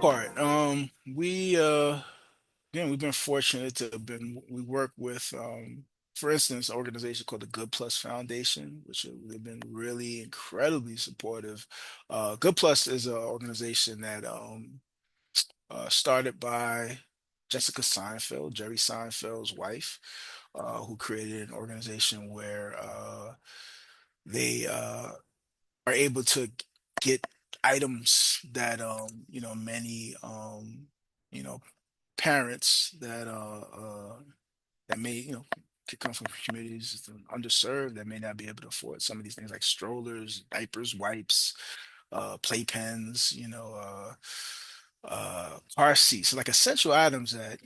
Part. We again we've been fortunate to have been we work with for instance, an organization called the Good Plus Foundation, which they've been really incredibly supportive. Good Plus is an organization that started by Jessica Seinfeld, Jerry Seinfeld's wife, who created an organization where they are able to get items that many you know parents that may could come from communities that are underserved that may not be able to afford some of these things like strollers, diapers, wipes, playpens, car seats, like essential items that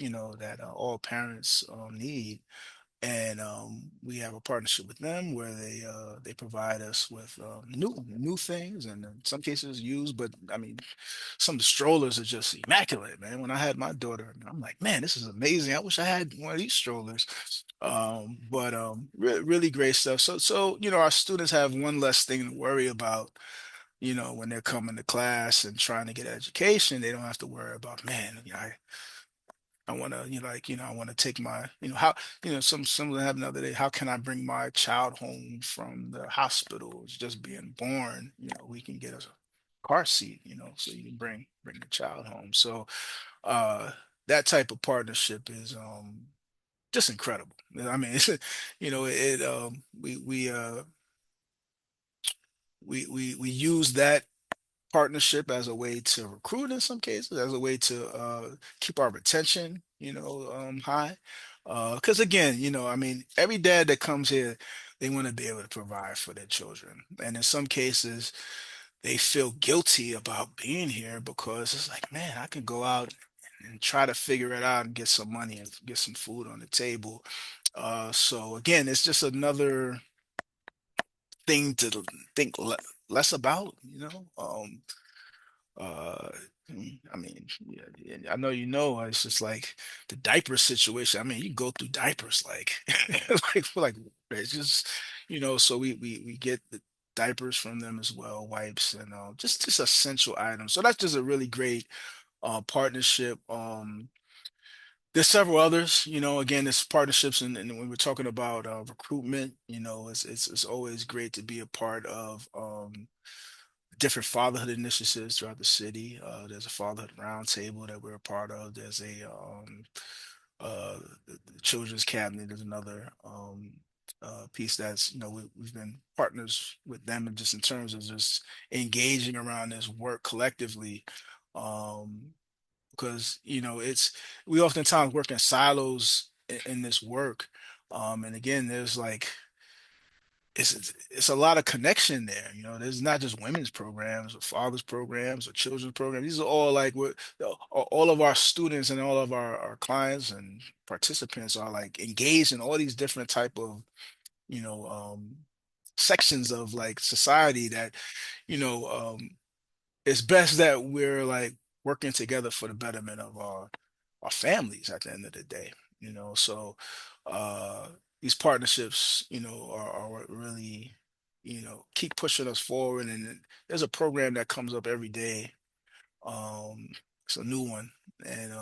all parents need. And we have a partnership with them where they provide us with new things, and in some cases used. But I mean, some of the strollers are just immaculate, man. When I had my daughter, I'm like, man, this is amazing. I wish I had one of these strollers. But really great stuff. So our students have one less thing to worry about. When they're coming to class and trying to get education, they don't have to worry about, man, I want to, I want to take my, how, some of them have another day. How can I bring my child home from the hospital? It's just being born. We can get a car seat, so you can bring the child home. So uh, that type of partnership is just incredible. I mean, we use that partnership as a way to recruit in some cases, as a way to keep our retention, high. Because again, I mean, every dad that comes here, they want to be able to provide for their children. And in some cases, they feel guilty about being here because it's like, man, I can go out and try to figure it out and get some money and get some food on the table. So again, it's just another thing to think less about, uh, I mean, yeah, yeah, I know it's just like the diaper situation. I mean, you go through diapers like, like it's just, so we get the diapers from them as well, wipes and just essential items. So that's just a really great partnership. There's several others, again, it's partnerships, and when we're talking about recruitment, it's always great to be a part of different fatherhood initiatives throughout the city. There's a fatherhood roundtable that we're a part of. There's the Children's Cabinet is another piece that's we've been partners with them, and just in terms of just engaging around this work collectively. Um, because it's we oftentimes work in silos in this work, and again, there's like it's a lot of connection there. There's not just women's programs or fathers programs or children's programs. These are all like what all of our students and all of our clients and participants are like engaged in all these different type of you know sections of like society that you know um it's best that we're like working together for the betterment of our families at the end of the day. So uh these partnerships, are what really, keep pushing us forward. And there's a program that comes up every day. It's a new one. And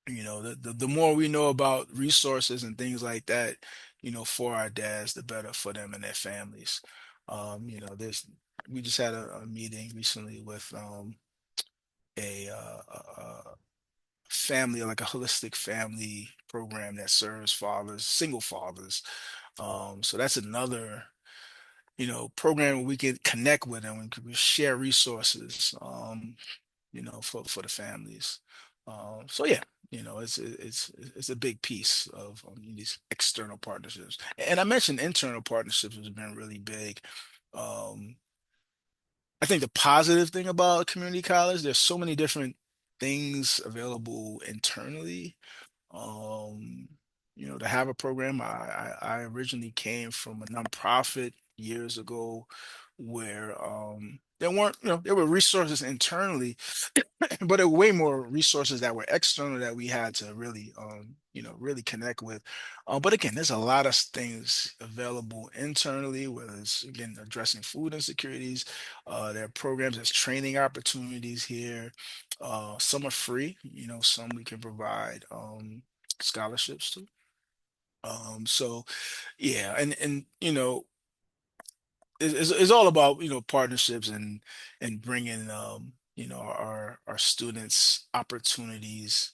the more we know about resources and things like that, for our dads, the better for them and their families. There's we just had a meeting recently with a family, like a holistic family program that serves fathers, single fathers. So that's another, program where we can connect with them and we share resources, for the families. So yeah, it's a big piece of these external partnerships. And I mentioned internal partnerships has been really big. Um, I think the positive thing about community college, there's so many different things available internally. Um, to have a program, I originally came from a nonprofit years ago where there weren't, there were resources internally but there were way more resources that were external that we had to really, really connect with. But again, there's a lot of things available internally, whether it's again addressing food insecurities. There are programs as training opportunities here. Some are free, some we can provide scholarships to. So yeah, and it's all about partnerships and bringing our students opportunities